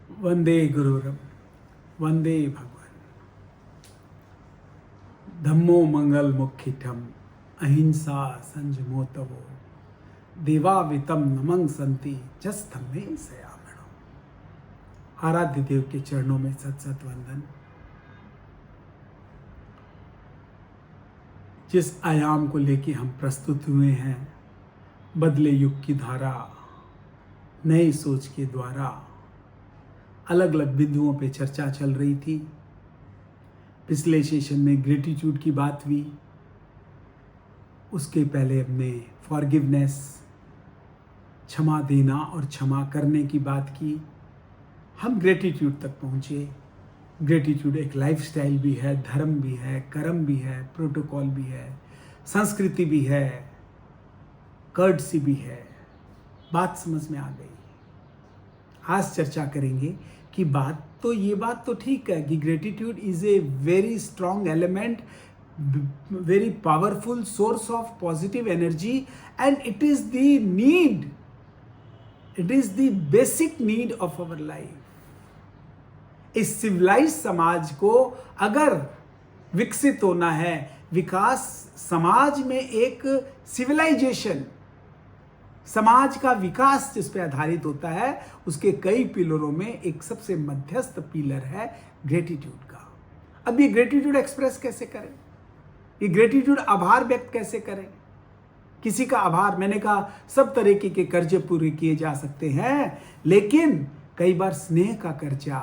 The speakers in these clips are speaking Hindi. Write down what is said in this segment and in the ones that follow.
वंदे गुरुरम वंदे भगवान धम्मो मंगल मुखिठम अहिंसा संजमोतवो देवावितम नमंग संति जस्तमे सयामणो। आराध्य देव के चरणों में सत सत वंदन। जिस आयाम को लेके हम प्रस्तुत हुए हैं, बदले युग की धारा, नई सोच के द्वारा अलग अलग बिंदुओं पे चर्चा चल रही थी। पिछले सेशन में ग्रेटिट्यूड की बात हुई, उसके पहले हमने फॉरगिवनेस, क्षमा देना और क्षमा करने की बात की। हम ग्रेटिट्यूड तक पहुँचे। ग्रेटिट्यूड एक लाइफस्टाइल भी है, धर्म भी है, कर्म भी है, प्रोटोकॉल भी है, संस्कृति भी है, कर्टसी भी है। बात समझ में आ गई। आज चर्चा करेंगे कि बात तो ठीक है कि gratitude is a very strong element, very powerful source of positive energy, and it is the need, it is the basic need of our life. इस सिविलाइज समाज को अगर विकसित होना है, विकास समाज में एक सिविलाइजेशन, समाज का विकास जिस पे आधारित होता है, उसके कई पिलरों में एक सबसे मध्यस्थ पिलर है ग्रेटिट्यूड का। अब ये ग्रेटिट्यूड एक्सप्रेस कैसे करें, ये ग्रेटिट्यूड आभार व्यक्त कैसे करें? किसी का आभार, मैंने कहा सब तरीके के कर्जे पूरे किए जा सकते हैं, लेकिन कई बार स्नेह का कर्जा,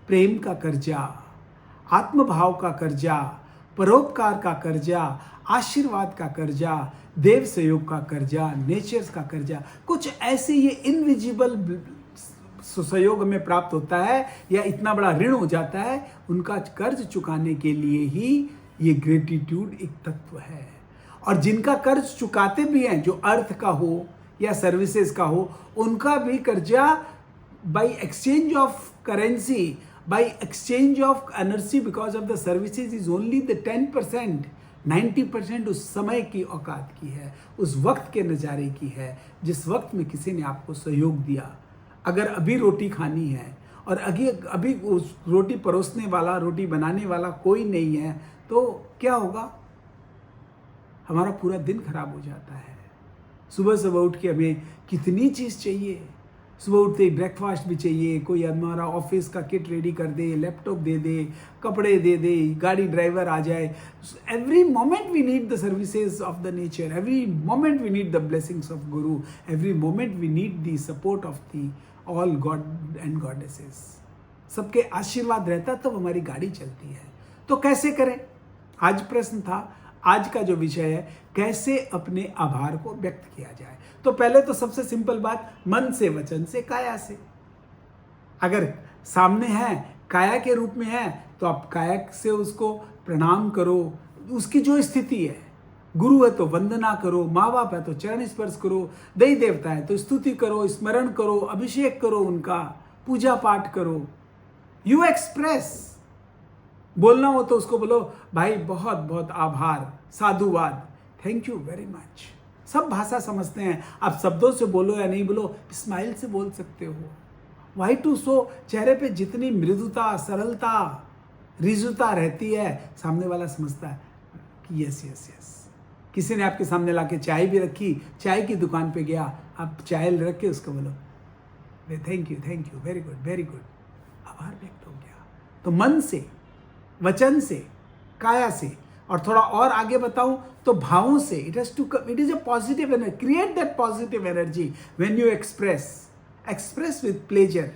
प्रेम का कर्जा, आत्मभाव का कर्जा, परोपकार का कर्जा, आशीर्वाद का कर्जा, देव सहयोग का कर्जा, नेचर्स का कर्जा, कुछ ऐसे ये इनविजिबल सहयोग में प्राप्त होता है या इतना बड़ा ऋण हो जाता है, उनका कर्ज चुकाने के लिए ही ये ग्रेटिट्यूड एक तत्व है। और जिनका कर्ज चुकाते भी हैं, जो अर्थ का हो या सर्विसेज का हो, उनका भी कर्जा by exchange of currency, by exchange of energy because of the services is only the 10%, 90% उस समय की औकात की है, उस वक्त के नज़ारे की है, जिस वक्त में किसी ने आपको सहयोग दिया। अगर अभी रोटी खानी है और अभी उस रोटी परोसने वाला, रोटी बनाने वाला कोई नहीं है, तो क्या होगा? हमारा पूरा दिन खराब हो जाता है। सुबह सुबह उठ के हमें कितनी चीज़ चाहिए, सुबह उठते ही ब्रेकफास्ट भी चाहिए, कोई हमारा ऑफिस का किट रेडी कर दे, लैपटॉप दे दे, कपड़े दे दे, गाड़ी ड्राइवर आ जाए। Every moment we need the services of the nature, every moment we need the blessings of guru, every moment we need the support of the all God and goddesses. सबके आशीर्वाद रहता तब हमारी गाड़ी चलती है। तो कैसे करें? आज प्रश्न था, आज का जो विषय है, कैसे अपने आभार को व्यक्त किया जाए। तो पहले तो सबसे सिंपल बात, मन से, वचन से, काया से। अगर सामने है, काया के रूप में है, तो आप काया से उसको प्रणाम करो, उसकी जो स्थिति है। गुरु है तो वंदना करो, माँ बाप है तो चरण स्पर्श करो, देवी देवता है तो स्तुति करो, स्मरण करो, अभिषेक करो, उनका पूजा पाठ करो। You express. बोलना हो तो उसको बोलो, भाई बहुत बहुत आभार, साधुवाद, थैंक यू वेरी मच। सब भाषा समझते हैं, आप शब्दों से बोलो या नहीं बोलो, स्माइल से बोल सकते हो। वाई टू सो, चेहरे पे जितनी मृदुता, सरलता, रिजुता रहती है, सामने वाला समझता है कि यस यस यस। किसी ने आपके सामने लाके चाय भी रखी, चाय की दुकान पे गया, आप चाय रख के उसको बोलो thank you, very good, very good, आभार व्यक्त हो गया। तो मन से, वचन से, काया से, और थोड़ा और आगे बताऊं तो भावों से। It is a positive energy, create that positive energy when you express with pleasure,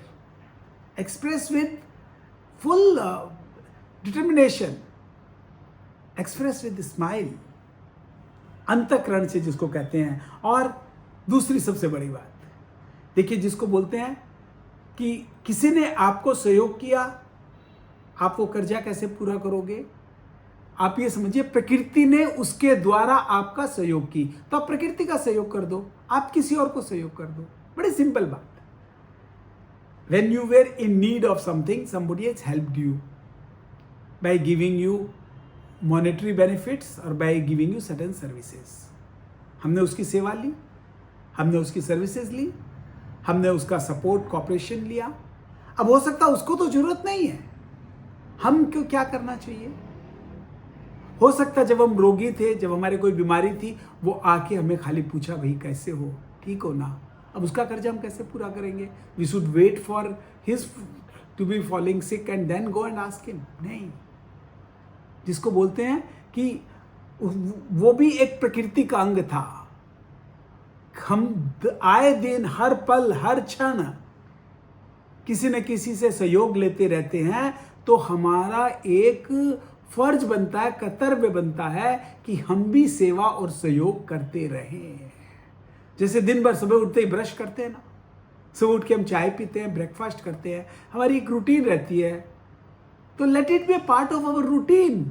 express with full determination, express with smile, अंतःकरण से जिसको कहते हैं। और दूसरी सबसे बड़ी बात, देखिए, जिसको बोलते हैं कि किसी ने आपको सहयोग किया, आप वो कर्जा कैसे पूरा करोगे? आप ये समझिए, प्रकृति ने उसके द्वारा आपका सहयोग की, तो आप प्रकृति का सहयोग कर दो, आप किसी और को सहयोग कर दो। बड़ी सिंपल बात। When you were in need of something, somebody has helped you by giving you monetary benefits or by giving you certain services. हमने उसकी सेवा ली, हमने उसकी सर्विसेज ली, हमने उसका सपोर्ट, कॉपरेशन लिया, अब हो सकता है उसको तो जरूरत नहीं है, हम क्यों, क्या करना चाहिए? हो सकता है जब हम रोगी थे, जब हमारे कोई बीमारी थी, वो आके हमें खाली पूछा, भाई कैसे हो, ठीक हो ना? अब उसका कर्जा हम कैसे पूरा करेंगे? We should wait for his to be falling sick and then go and ask him? नहीं। जिसको बोलते हैं कि वो भी एक प्रकृति का अंग था। हम आए दिन, हर पल, हर क्षण किसी न किसी से सहयोग लेते रहते हैं, तो हमारा एक फर्ज बनता है, कर्तव्य बनता है कि हम भी सेवा और सहयोग करते रहें। जैसे दिन भर सुबह उठते ही ब्रश करते हैं ना, सुबह उठ के हम चाय पीते हैं, ब्रेकफास्ट करते हैं, हमारी एक रूटीन रहती है, तो let it be a part of our routine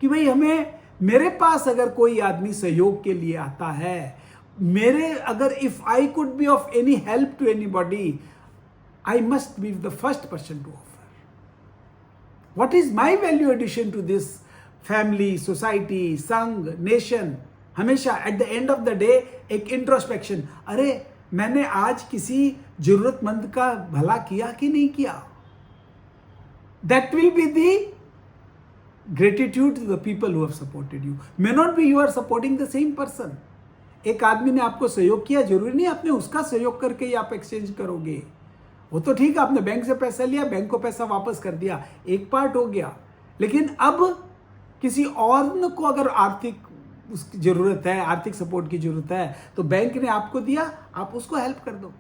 कि भाई हमें, मेरे पास अगर कोई आदमी सहयोग के लिए आता है, मेरे अगर if I could be of any help to anybody, I must be the first person to offer. What is my value addition to this family, society, संघ, नेशन? हमेशा at the end of the day एक इंट्रोस्पेक्शन, अरे मैंने आज किसी जरूरतमंद का भला किया कि नहीं किया? That will be the gratitude to the people who have supported you. May not be you are supporting the same person. एक आदमी ने आपको सहयोग किया, जरूरी नहीं आपने उसका सहयोग करके ही आप एक्सचेंज करोगे। वो तो ठीक है, आपने बैंक से पैसा लिया, बैंक को पैसा वापस कर दिया, एक पार्ट हो गया। लेकिन अब किसी और को अगर आर्थिक उसकी जरूरत है, आर्थिक सपोर्ट की जरूरत है, तो बैंक ने आपको दिया, आप उसको हेल्प कर दो।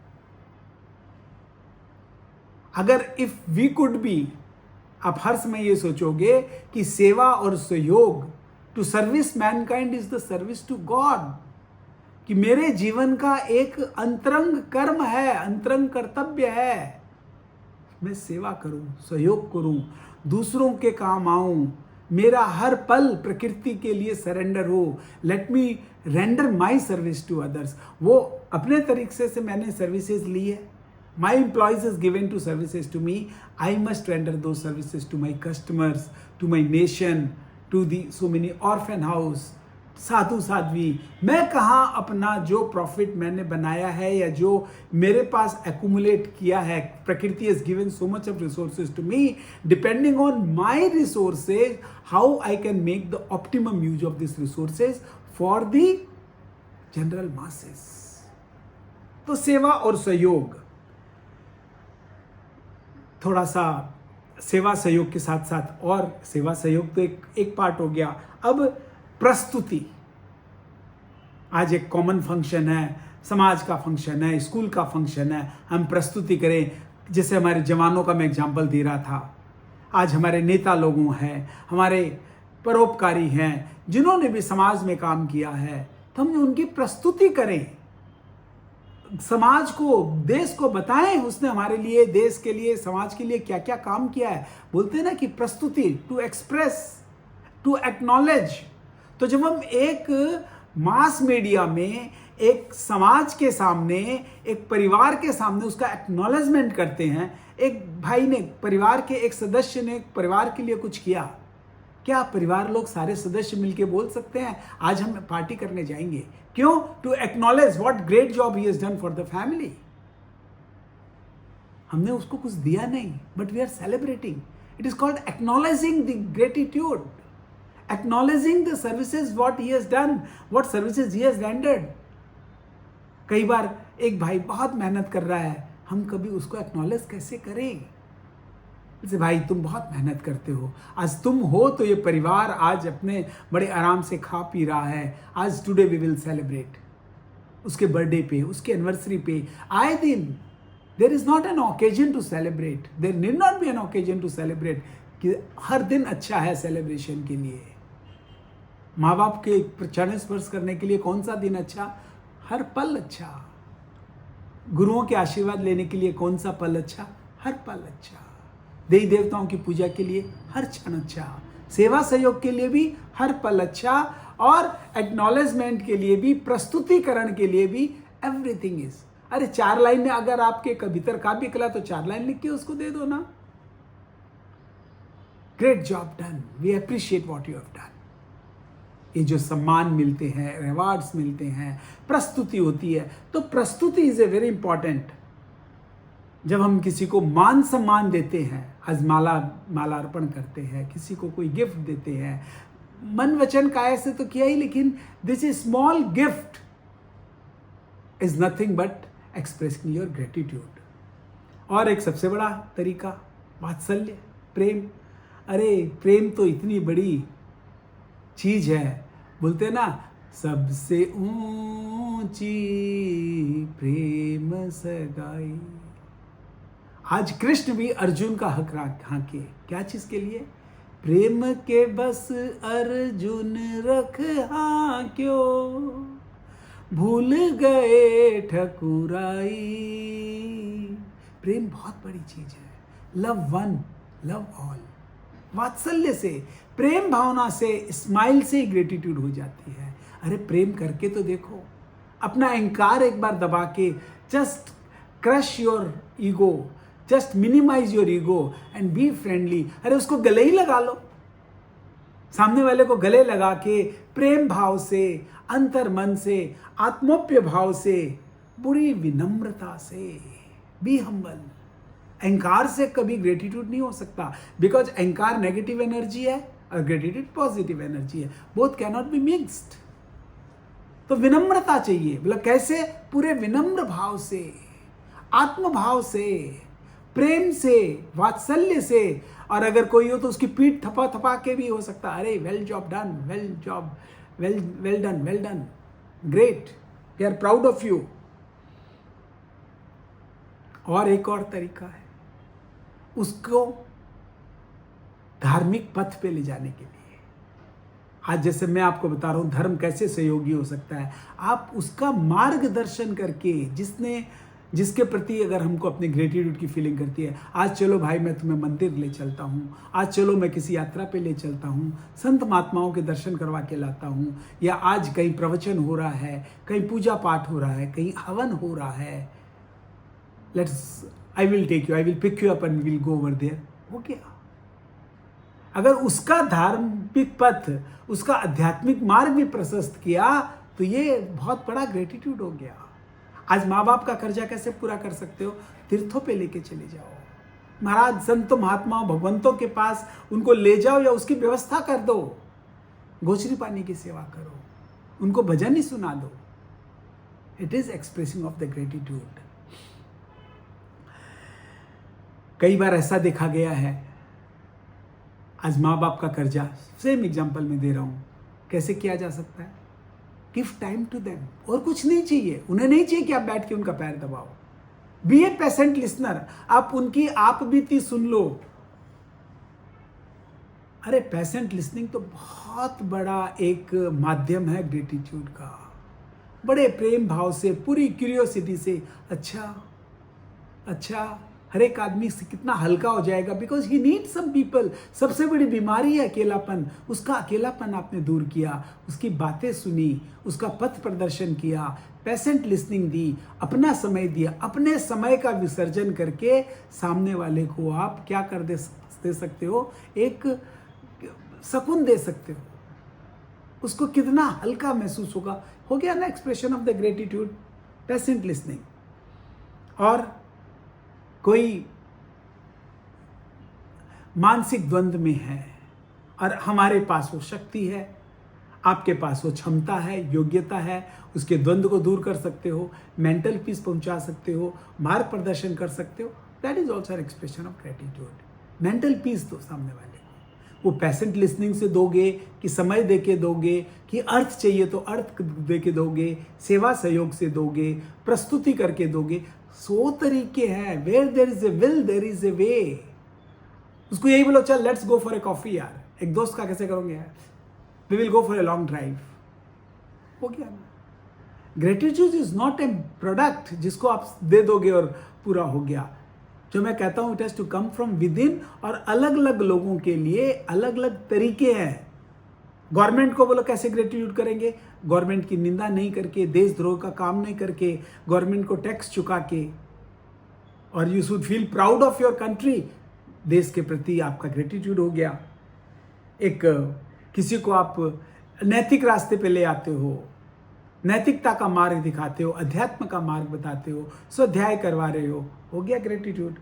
अगर इफ वी कुड बी, आप हर समय ये सोचोगे कि सेवा और सहयोग to service mankind is the service to God, कि मेरे जीवन का एक अंतरंग कर्म है, अंतरंग कर्तव्य है, मैं सेवा करूं, सहयोग करूं, दूसरों के काम आऊं, मेरा हर पल प्रकृति के लिए सरेंडर हो, let me render my service to others. वो अपने तरीके से मैंने सर्विसेज ली है, my employees is given to services to me, I must render दो services to my customers, to my nation, to the so many orphan house, sadhu sadhvi. मैं कहाँ अपना जो प्रॉफिट मैंने बनाया है या जो मेरे पास एक्यूमुलेट किया है, प्रकृति has given so much of resources to me, depending on my resources how I can make the optimum use of this resources for the general masses. तो सेवा और सहयोग, थोड़ा सा सेवा सहयोग के साथ साथ, और सेवा सहयोग तो एक पार्ट हो गया। अब प्रस्तुति, आज एक कॉमन फंक्शन है, समाज का फंक्शन है, स्कूल का फंक्शन है, हम प्रस्तुति करें। जैसे हमारे जवानों का मैं एग्जांपल दे रहा था, आज हमारे नेता लोगों हैं, हमारे परोपकारी हैं, जिन्होंने भी समाज में काम किया है, तो हम उनकी प्रस्तुति करें, समाज को, देश को बताएं उसने हमारे लिए, देश के लिए, समाज के लिए क्या क्या काम किया है। बोलते हैं ना कि प्रस्तुति, टू एक्सप्रेस, टू एक्नॉलेज। तो जब हम एक मास मीडिया में, एक समाज के सामने, एक परिवार के सामने उसका एक्नॉलेजमेंट करते हैं, एक भाई ने, परिवार के एक सदस्य ने परिवार के लिए कुछ किया, क्या परिवार लोग सारे सदस्य मिलके बोल सकते हैं आज हम पार्टी करने जाएंगे? क्यों? To acknowledge what great job he has done for the family. हमने उसको कुछ दिया नहीं, but we are celebrating. It is called acknowledging the gratitude, acknowledging the services what he has done, what services he has rendered. कई बार एक भाई बहुत मेहनत कर रहा है, हम कभी उसको एक्नॉलेज कैसे करें? जैसे भाई तुम बहुत मेहनत करते हो, आज तुम हो तो ये परिवार आज अपने बड़े आराम से खा पी रहा है, आज टुडे वी विल सेलिब्रेट। उसके बर्थडे पे, उसके एनिवर्सरी पे, आए दिन there is not an occasion to celebrate, there need not be an occasion to celebrate, कि हर दिन अच्छा है सेलिब्रेशन के लिए। माँ बाप के चरण स्पर्श करने के लिए कौन सा दिन अच्छा? हर पल अच्छा। गुरुओं के आशीर्वाद लेने के लिए कौन सा पल अच्छा? हर पल अच्छा। देवी देवताओं की पूजा के लिए हर क्षण अच्छा, सेवा सहयोग के लिए भी हर पल अच्छा, और एक्नॉलेजमेंट के लिए भी, प्रस्तुतिकरण के लिए भी, एवरीथिंग इज। अरे 4 लाइन में अगर आपके भीतर काव्य कला, तो 4 लाइन लिख के उसको दे दो ना। Great job done, we appreciate what you have done. ये जो सम्मान मिलते हैं, रिवार्ड्स मिलते हैं, प्रस्तुति होती है, तो प्रस्तुति इज ए वेरी इंपॉर्टेंट। जब हम किसी को मान सम्मान देते हैं, आज माला अर्पण करते हैं, किसी को कोई गिफ्ट देते हैं, मन वचन काया से तो किया ही, लेकिन this is small gift is nothing but expressing your gratitude. और एक सबसे बड़ा तरीका वात्सल्य, प्रेम। अरे प्रेम तो इतनी बड़ी चीज है, बोलते हैं ना, सबसे ऊंची प्रेम सगाई। आज कृष्ण भी अर्जुन का हक हाके, क्या चीज के लिए? प्रेम के बस अर्जुन रख क्यों, भूल गए ठकुराई। प्रेम बहुत बड़ी चीज है। Love one, love all. वात्सल्य से, प्रेम भावना से, स्माइल से ही ग्रेटिट्यूड हो जाती है। अरे प्रेम करके तो देखो, अपना अहंकार एक बार दबा के, just crush your ego, just minimize your ego and be friendly. अरे उसको गले ही लगा लो, सामने वाले को गले लगा के प्रेम भाव से, अंतर मन से, आत्मोप्य भाव से, बुरी विनम्रता से, बी हम्बल। अहंकार से कभी ग्रेटिट्यूड नहीं हो सकता, बिकॉज अहंकार नेगेटिव एनर्जी है और ग्रेटिट्यूड पॉजिटिव एनर्जी है, both can not be mixed. तो विनम्रता चाहिए, मतलब कैसे? पूरे विनम्र भाव से, आत्म भाव से, प्रेम से, वात्सल्य से। और अगर कोई हो तो उसकी पीठ थपा थपा के भी हो सकता है, अरे well job done, well job, well done, great, we are proud of you. और एक और तरीका है उसको धार्मिक पथ पे ले जाने के लिए। आज जैसे मैं आपको बता रहा हूं धर्म कैसे सहयोगी हो सकता है, आप उसका मार्गदर्शन करके, जिसके प्रति अगर हमको अपनी ग्रेटिट्यूड की फीलिंग करती है, आज चलो भाई मैं तुम्हें मंदिर ले चलता हूँ, आज चलो मैं किसी यात्रा पे ले चलता हूँ, संत महात्माओं के दर्शन करवा के लाता हूँ, या आज कहीं प्रवचन हो रहा है, कहीं पूजा पाठ हो रहा है, कहीं हवन हो रहा है, I will take you, I will pick you up and will go over there. हो गया। अगर उसका धार्मिक पथ, उसका आध्यात्मिक मार्ग भी प्रशस्त किया तो ये बहुत बड़ा ग्रेटिट्यूड हो गया। आज माँ बाप का कर्जा कैसे पूरा कर सकते हो? तीर्थों पे लेके चले जाओ, महाराज संतों महात्माओं भगवंतों के पास उनको ले जाओ, या उसकी व्यवस्था कर दो, गोचरी पानी की सेवा करो, उनको भजन ही सुना दो। It is expressing of the gratitude. कई बार ऐसा देखा गया है, आज माँ बाप का कर्जा, सेम एग्जाम्पल में दे रहा हूं, कैसे किया जा सकता है? गिव टाइम टू देम, और कुछ नहीं चाहिए, उन्हें नहीं चाहिए कि आप बैठ के उनका पैर दबाओ। बी ए पेशेंट लिसनर, आप उनकी आप बीती सुन लो। अरे पेशेंट लिसनिंग तो बहुत बड़ा एक माध्यम है ग्रेटिट्यूड का। बड़े प्रेम भाव से, पूरी क्यूरियोसिटी से, अच्छा हर एक आदमी से कितना हल्का हो जाएगा, because he need some people. सबसे बड़ी बीमारी है अकेलापन, उसका अकेलापन आपने दूर किया, उसकी बातें सुनी, उसका पथ प्रदर्शन किया, पेशेंट लिसनिंग दी, अपना समय दिया, अपने समय का विसर्जन करके सामने वाले को आप क्या कर दे सकते हो? एक सुकून दे सकते हो। उसको कितना हल्का महसूस होगा। हो गया ना expression of the gratitude, patient listening. और कोई मानसिक द्वंद्व में है और हमारे पास वो शक्ति है, आपके पास वो क्षमता है, योग्यता है, उसके द्वंद्व को दूर कर सकते हो, मेंटल पीस पहुंचा सकते हो, मार्ग प्रदर्शन कर सकते हो, that is also expression of gratitude. Mental peace दो सामने वाले को। वो पेशेंट लिसनिंग से दोगे कि समय दे के दोगे, कि अर्थ चाहिए तो अर्थ दे के दोगे, सेवा सहयोग से दोगे, प्रस्तुति करके दोगे। 100 तरीके हैं। Where there is a will there is a way. उसको यही बोलो, चल let's go for a coffee यार। एक दोस्त का कैसे करोगे यार? We will go for a long drive. हो गया ना। Gratitude is not a product जिसको आप दे दोगे और पूरा हो गया। जो मैं कहता हूं it has to come from within, और अलग अलग लोगों के लिए अलग अलग तरीके हैं। गवर्नमेंट को बोलो कैसे ग्रेटिट्यूड करेंगे? गवर्नमेंट की निंदा नहीं करके, देशद्रोह का काम नहीं करके, गवर्नमेंट को टैक्स चुका के। और you should feel proud of your country. देश के प्रति आपका ग्रेटिट्यूड हो गया। एक किसी को आप नैतिक रास्ते पे ले आते हो, नैतिकता का मार्ग दिखाते हो, अध्यात्म का मार्ग बताते हो, स्वाध्याय करवा रहे हो गया ग्रेटिट्यूड।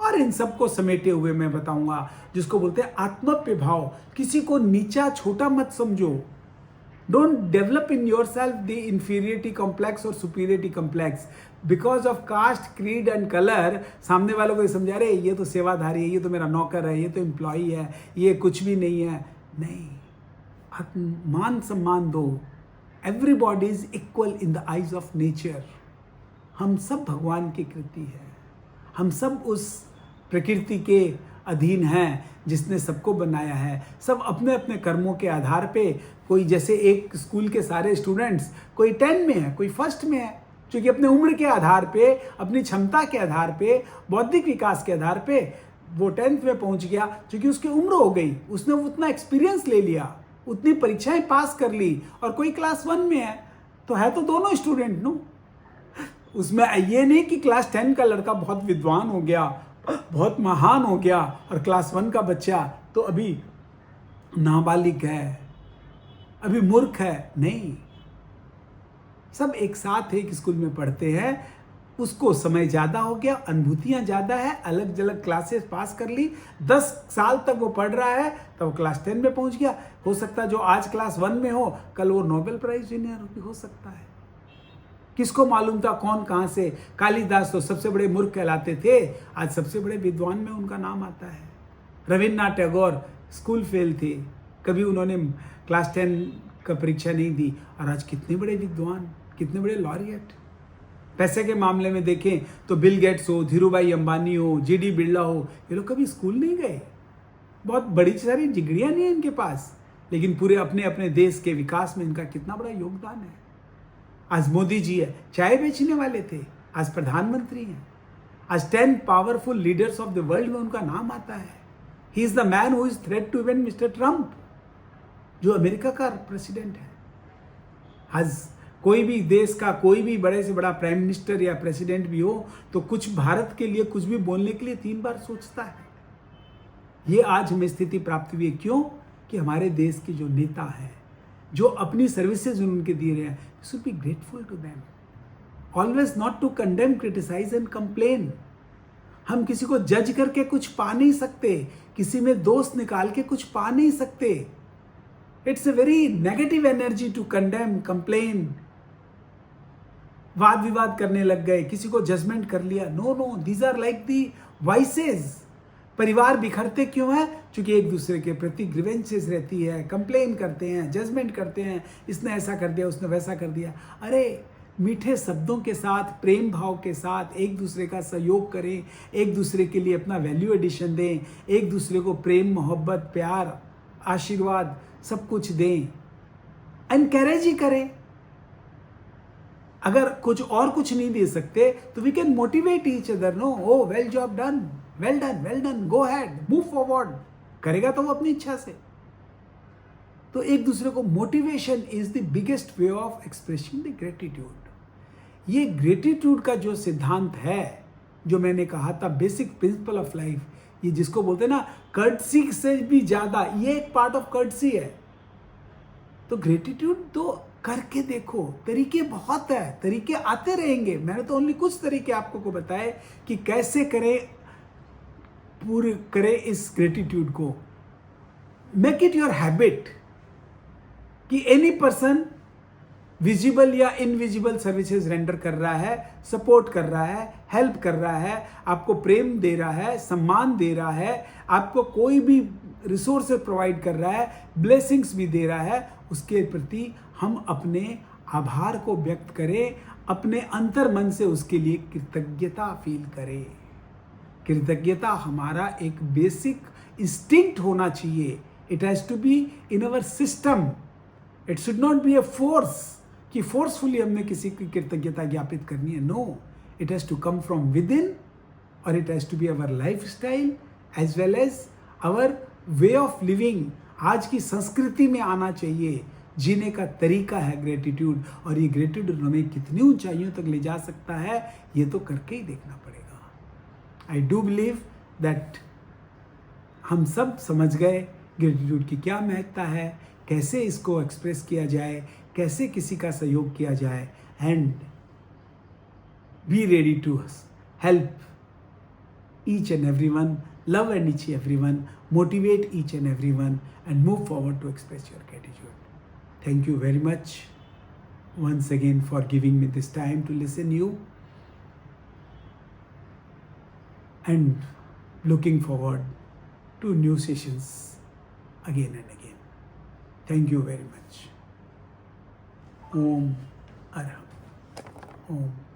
और इन सबको समेटे हुए मैं बताऊंगा जिसको बोलते हैं आत्मप्य भाव। किसी को नीचा छोटा मत समझो। Don't develop in yourself the inferiority complex और superiority complex because of caste, creed and colour. सामने वालों को समझा रहे ये तो सेवाधारी है, ये तो मेरा नौकर है, ये तो एम्प्लॉई है, ये कुछ भी नहीं है। नहीं, मान सम्मान दो। Everybody is equal in the eyes of nature. हम सब भगवान की कृति है, हम सब उस प्रकृति के अधीन हैं जिसने सबको बनाया है। सब अपने अपने कर्मों के आधार पे, कोई जैसे एक स्कूल के सारे स्टूडेंट्स, कोई 10 में है, कोई फर्स्ट में है, क्योंकि अपने उम्र के आधार पे, अपनी क्षमता के आधार पे, बौद्धिक विकास के आधार पे वो 10th में पहुंच गया। क्योंकि उसकी उम्र हो गई, उसने उतना एक्सपीरियंस ले लिया, उतनी परीक्षाएं पास कर ली। और कोई क्लास 1 में है तो दोनों स्टूडेंट नो। उसमें ये नहीं कि क्लास 10 का लड़का बहुत विद्वान हो गया, बहुत महान हो गया, और क्लास 1 का बच्चा तो अभी नाबालिग है, अभी मूर्ख है। नहीं, सब एक साथ एक स्कूल में पढ़ते हैं। उसको समय ज़्यादा हो गया, अनुभूतियाँ ज़्यादा है, अलग अलग क्लासेस पास कर ली, 10 साल तक वो पढ़ रहा है, तब वो क्लास 10 में पहुंच गया। हो सकता है जो आज क्लास 1 में हो, कल वो नोबेल प्राइज विनर भी हो सकता है। किसको मालूम था कौन कहाँ से। कालिदास तो सबसे बड़े मूर्ख कहलाते थे, आज सबसे बड़े विद्वान में उनका नाम आता है। रविन्द्रनाथ टैगोर स्कूल फेल थे, कभी उन्होंने क्लास 10 का परीक्षा नहीं दी, और आज कितने बड़े विद्वान, कितने बड़े लॉरियट। पैसे के मामले में देखें तो बिल गेट्स हो, धीरूभाई अंबानी हो, जीडी बिरला हो, ये लोग कभी स्कूल नहीं गए, बहुत बड़ी सारी डिग्रियां नहीं है इनके पास, लेकिन पूरे अपने अपने देश के विकास में इनका कितना बड़ा योगदान है। आज मोदी जी है, चाय बेचने वाले थे, आज प्रधानमंत्री हैं। आज 10 powerful leaders of the world में उनका नाम आता है। He is the man who is threat to even mister Trump, जो अमेरिका का प्रेसिडेंट है। आज कोई भी देश का कोई भी बड़े से बड़ा प्राइम मिनिस्टर या प्रेसिडेंट भी हो, तो कुछ भारत के लिए कुछ भी बोलने के लिए 3 बार सोचता है। ये आज हमें स्थिति प्राप्त हुई है, क्यों? कि हमारे देश के जो नेता हैं, जो अपनी सर्विसेज उनके दे रहे हैं, should be grateful to them. Always not to condemn, criticise and complain. हम किसी को जज करके कुछ पा नहीं सकते, किसी में दोष निकाल के कुछ पा नहीं सकते। It's a very negative energy to condemn, complain. वाद विवाद करने लग गए, किसी को जजमेंट कर लिया। No no, these are like the voices. परिवार बिखरते क्यों है? क्योंकि एक दूसरे के प्रति ग्रीवेंसेस रहती है, कंप्लेन करते हैं, जजमेंट करते हैं, इसने ऐसा कर दिया, उसने वैसा कर दिया। अरे मीठे शब्दों के साथ, प्रेम भाव के साथ एक दूसरे का सहयोग करें, एक दूसरे के लिए अपना वैल्यू एडिशन दें, एक दूसरे को प्रेम, मोहब्बत, प्यार, आशीर्वाद सब कुछ दें, एनकरेज ही करें। अगर कुछ और कुछ नहीं दे सकते तो we can motivate each other. No, oh well job done, well done, well done, go ahead, move forward. करेगा तो वो अपनी इच्छा से। तो एक दूसरे को motivation is the biggest way of expressing the gratitude. ये ग्रेटिट्यूड का जो सिद्धांत है, जो मैंने कहा था बेसिक प्रिंसिपल ऑफ लाइफ, ये जिसको बोलते हैं ना कर्टसी से भी ज्यादा, ये एक पार्ट ऑफ कर्टसी है। तो ग्रेटिट्यूड तो करके देखो, तरीके बहुत है, तरीके आते रहेंगे। मैंने तो ओनली कुछ तरीके आपको को बताए कि कैसे करें, पूरे करें इस ग्रेटिट्यूड को। मेक इट योर हैबिट कि एनी पर्सन विजिबल या इनविजिबल सर्विसेज रेंडर कर रहा है, सपोर्ट कर रहा है, हेल्प कर रहा है, आपको प्रेम दे रहा है, सम्मान दे रहा है, आपको कोई भी रिसोर्सेज प्रोवाइड कर रहा है, ब्लेसिंग्स भी दे रहा है, उसके प्रति हम अपने आभार को व्यक्त करें, अपने अंतर मन से उसके लिए कृतज्ञता फील करें। कृतज्ञता हमारा एक बेसिक इंस्टिंक्ट होना चाहिए। It has to be in our system. It should not be a force कि फोर्सफुली हमने किसी की कृतज्ञता ज्ञापित करनी है। No, it has to come from within, और it has to be our lifestyle as well as our way of living. आज की संस्कृति में आना चाहिए। जीने का तरीका है ग्रेटिट्यूड, और ये ग्रेटिट्यूड हमें कितनी ऊंचाइयों तक ले जा सकता है, ये तो करके ही देखना पड़ेगा। आई डू बिलीव दैट हम सब समझ गए ग्रेटिट्यूड की क्या महत्ता है, कैसे इसको एक्सप्रेस किया जाए, कैसे किसी का सहयोग किया जाए, and be ready to help each and everyone, love and each everyone, motivate each and everyone, and move forward to express your gratitude. Thank you very much once again for giving me this time to listen you, and looking forward to new sessions again and again. Thank you very much. Om Arham. Om.